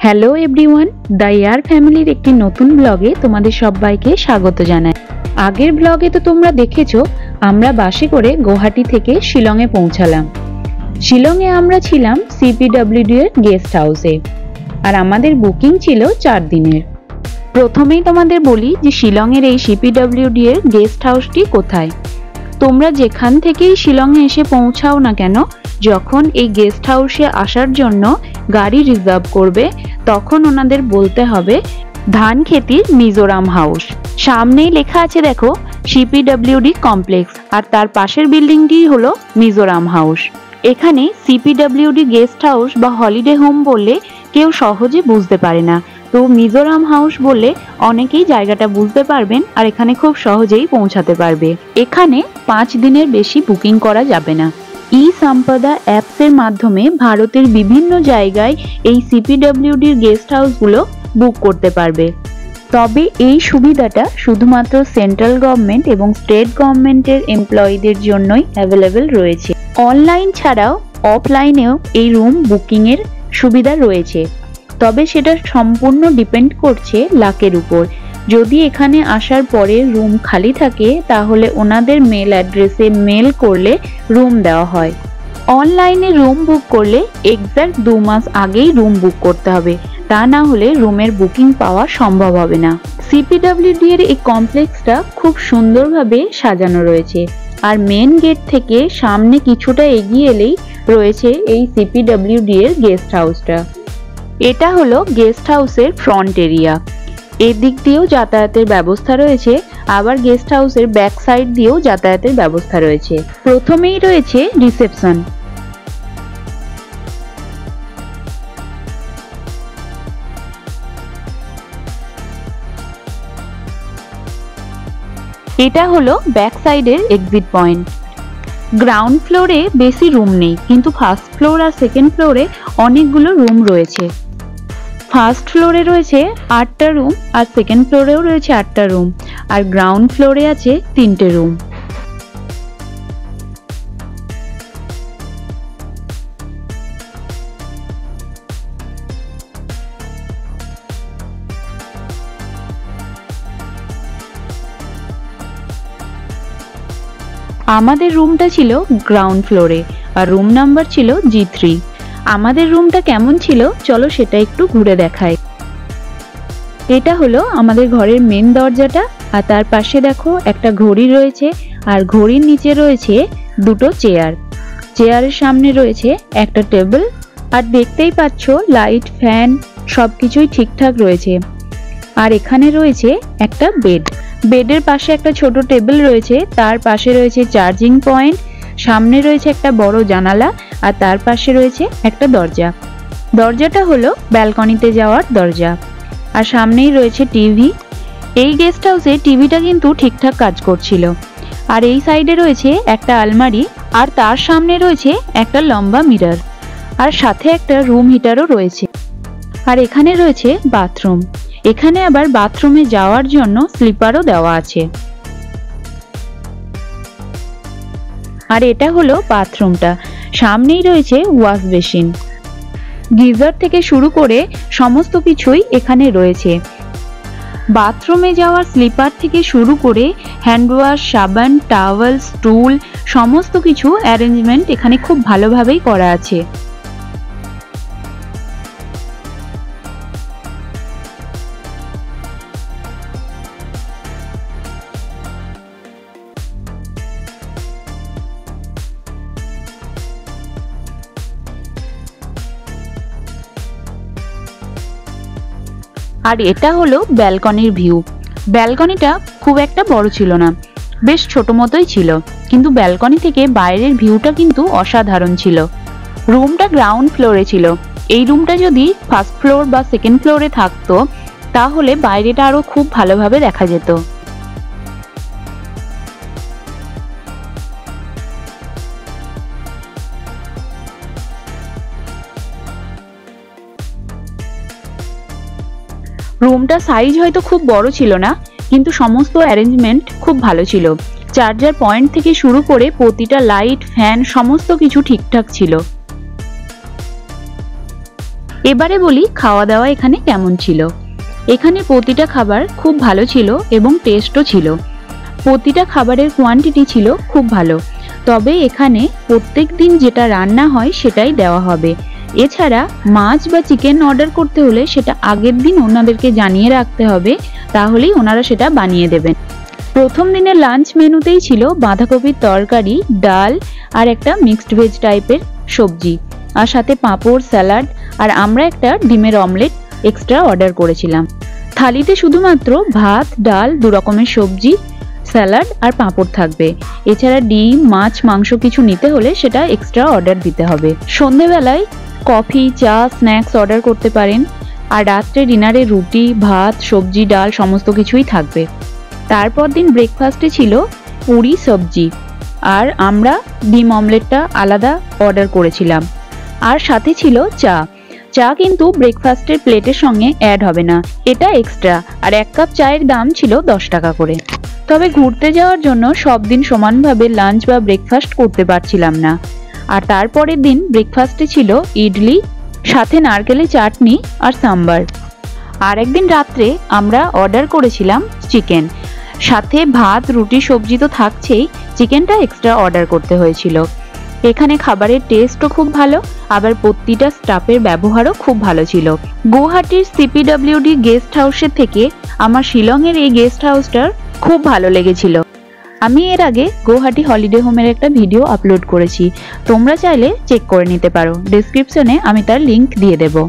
Hello everyone, the air ফ্যামিলির একটি নতুন ব্লগে তোমাদের সবাইকে স্বাগত জানাই। আগের ব্লগে তো তোমরা দেখেছো আমরা বাসে করে গুয়াহাটি থেকে শিলংয়ে পৌঁছালাম। শিলংয়ে আমরা ছিলাম সিপিডব্লিউডি এর গেস্ট হাউসে, আর আমাদের বুকিং ছিল 4 দিনের। প্রথমেই তোমাদের বলি যে শিলংয়ের এই সিপিডব্লিউডি এর গেস্ট হাউসটি কোথায়। তোমরা যেখান থেকেই শিলংয়ে এসে পৌঁছাও না কেন, যখন এই গেস্ট হাউসে আসার জন্য গাড়ি রিজার্ভ করবে তখন ওনাদের বলতে হবে ধানখেতির মিজোরাম হাউস। সামনেই লেখা আছে দেখো সিপিডব্লিউডি কমপ্লেক্স, আর তার পাশের বিল্ডিংটি হলো মিজোরাম হাউস। এখানে সিপিডব্লিউডি গেস্ট হাউস বা হলিডে হোম বললে কেউ সহজে বুঝতে পারে না, তো মিজোরাম হাউস বললে অনেকেই জায়গাটা বুঝতে পারবেন আর এখানে খুব সহজেই পৌঁছাতে পারবে। এখানে 5 দিনের বেশি বুকিং করা যাবে না। ই সম্পদা অ্যাপসের মাধ্যমে ভারতের বিভিন্ন জায়গায় এই সিপিডব্লিউডির গেস্ট হাউসগুলো বুক করতে পারবে। তবে এই সুবিধাটা শুধুমাত্র সেন্ট্রাল গভর্নমেন্ট এবং স্টেট গভর্নমেন্টের এমপ্লয়িদের জন্যই অ্যাভেলেবেল রয়েছে। অনলাইন ছাড়াও অফলাইনেও এই রুম বুকিংয়ের সুবিধা রয়েছে, তবে সেটা সম্পূর্ণ ডিপেন্ড করছে লাকের উপর। যদি এখানে আসার পরে রুম খালি থাকে তাহলে ওনাদের মেল অ্যাড্রেসে মেল করলে রুম দেওয়া হয়। অনলাইনে রুম বুক করলে এক্সাক্ট 2 মাস আগেই রুম বুক করতে হবে, তা না হলে রুমের বুকিং পাওয়া সম্ভব হবে না। সিপিডব্লিউডি এর এই কমপ্লেক্সটা খুব সুন্দরভাবে সাজানো রয়েছে, আর মেন গেট থেকে সামনে কিছুটা এগিয়ে এলেই রয়েছে এই সিপিডব্লিউডি এর গেস্ট হাউসটা। এটা হলো গেস্ট হাউসের ফ্রন্ট এরিয়া। এদিক দিয়েও যাতায়াতের ব্যবস্থা রয়েছে, আবার গেস্ট হাউসের ব্যাক সাইড দিয়েও যাতায়াতের ব্যবস্থা রয়েছে। প্রথমেই রয়েছে রিসেপশন। এটা হলো ব্যাক সাইডের এক্সিট পয়েন্ট। গ্রাউন্ড ফ্লোরে বেশি রুম নেই, কিন্তু ফার্স্ট ফ্লোর আর সেকেন্ড ফ্লোরে অনেকগুলো রুম রয়েছে। ফার্স্ট ফ্লোরে রয়েছে 8টা রুম, আর সেকেন্ড ফ্লোরেও রয়েছে 8টা রুম, আর গ্রাউন্ড ফ্লোরে আছে 3টে রুম। আমাদের রুমটা ছিল গ্রাউন্ড ফ্লোরে, আর রুম নাম্বার ছিল G3। আমাদের রুমটা কেমন ছিল চলো সেটা একটু ঘুরে দেখাই। এটা হলো আমাদের ঘরের মেন দরজাটা, আর তার পাশে দেখো একটা ঘড়ি রয়েছে, আর ঘড়ির নিচে রয়েছে 2টো চেয়ার। চেয়ারের সামনে রয়েছে একটা টেবিল, আর দেখতেই পাচ্ছ লাইট ফ্যান সবকিছুই ঠিকঠাক রয়েছে। আর এখানে রয়েছে একটা বেড। বেডের পাশে একটা ছোট টেবিল রয়েছে, তার পাশে রয়েছে চার্জিং পয়েন্ট, সামনে রয়েছে একটা বড় জানালা, আর তার পাশে রয়েছে একটা দরজা। দরজাটা হলো ব্যালকনিতে যাওয়ার দরজা, আর সামনেই রয়েছে টিভি। এই গেস্ট হাউসে টিভিটা কিন্তু ঠিকঠাক কাজ করছিল। আর এই সাইডে রয়েছে একটা আলমারি, আর তার সামনে রয়েছে একটা লম্বা মিরর, আর সাথে একটা রুম হিটারও রয়েছে। আর এখানে রয়েছে বাথরুম। এখানে আবার বাথরুমে যাওয়ার জন্য স্লিপারও দেওয়া আছে। আর এটা হলো বাথরুমটা। সামনেই রয়েছে ওয়াশ বেসিন। গিজার থেকে শুরু করে সমস্ত কিছুই এখানে রয়েছে। বাথরুমে যাওয়ার স্লিপার থেকে শুরু করে হ্যান্ড ওয়াশ, সাবান, টাওয়েল, স্টুল সমস্ত কিছু অ্যারেঞ্জমেন্ট এখানে খুব ভালোভাবেই করা আছে। আর এটা হলো ব্যালকনির ভিউ। ব্যালকনিটা খুব একটা বড় ছিল না, বেশ ছোট মতোই ছিল, কিন্তু ব্যালকনি থেকে বাইরের ভিউটা কিন্তু অসাধারণ ছিল। রুমটা গ্রাউন্ড ফ্লোরে ছিল। এই রুমটা যদি ফার্স্ট ফ্লোর বা সেকেন্ড ফ্লোরে থাকতো তাহলে বাইরেটা আরো খুব ভালোভাবে দেখা যেত। রুমটা সাইজ হয়তো খুব বড় ছিল না, কিন্তু সমস্ত অ্যারেঞ্জমেন্ট খুব ভালো ছিল। চার্জার পয়েন্ট থেকে শুরু করে প্রতিটা লাইট, ফ্যান সমস্ত কিছু ঠিকঠাক ছিল। এবারে বলি খাওয়া দাওয়া এখানে কেমন ছিল। এখানে প্রতিটা খাবার খুব ভালো ছিল এবং টেস্টও ছিল। প্রতিটা খাবারের কোয়ান্টিটি ছিল খুব ভালো। তবে এখানে প্রত্যেক দিন যেটা রান্না হয় সেটাই দেওয়া হবে। এছাড়া মাছ বা চিকেন অর্ডার করতে হলে সেটা আগের দিন ওনাদেরকে জানিয়ে রাখতে হবে, তাহলেই ওনারা সেটা বানিয়ে দেবেন। প্রথম দিনের লাঞ্চ মেনুতেই ছিল বাঁধাকপির তরকারি, ডাল আর একটা মিক্সড ভেজ টাইপের সবজি, আর সাথে পাঁপড়, স্যালাড, আর আমরা একটা ডিমের অমলেট এক্সট্রা অর্ডার করেছিলাম। থালিতে শুধুমাত্র ভাত, ডাল, 2 রকমের সবজি, স্যালাড আর পাঁপড় থাকবে। এছাড়া ডিম, মাছ, মাংস কিছু নিতে হলে সেটা এক্সট্রা অর্ডার দিতে হবে। সন্ধেবেলায় কফি, চা, স্ন্যাক্স অর্ডার করতে পারেন। আর রাত্রে ডিনারে রুটি, ভাত, সবজি, ডাল সমস্ত কিছুই থাকবে। তারপর দিন ব্রেকফাস্টে ছিল পুরি, সবজি, আর আমরা ডিম অমলেটটা আলাদা অর্ডার করেছিলাম। আর সাথে ছিল চা। চা কিন্তু ব্রেকফাস্টের প্লেটের সঙ্গে অ্যাড হবে না, এটা এক্সট্রা। আর 1 কাপ চায়ের দাম ছিল 10 টাকা করে। তবে ঘুরতে যাওয়ার জন্য সব দিন সমানভাবে লাঞ্চ বা ব্রেকফাস্ট করতে পারছিলাম না। আর তারপরের দিন ব্রেকফাস্টে ছিল ইডলি, সাথে নারকেলের চাটনি আর সাম্বার। আর একদিন রাত্রে আমরা অর্ডার করেছিলাম চিকেন, সাথে ভাত, রুটি, সবজি তো থাকছেই, চিকেনটা এক্সট্রা অর্ডার করতে হয়েছিল। এখানে খাবারের টেস্টও খুব ভালো, আবার প্রতিটা স্টাফের ব্যবহারও খুব ভালো ছিল। গুয়াহাটির CPWD গেস্ট হাউসের থেকে আমার শিলংয়ের এই গেস্ট হাউসটার খুব ভালো লেগেছিল। আমি এর আগে গুয়াহাটি হলিডে হোমের একটা ভিডিও আপলোড করেছি, তোমরা চাইলে চেক করে নিতে পারো। ডেসক্রিপশনে আমি তার লিংক দিয়ে দেবো।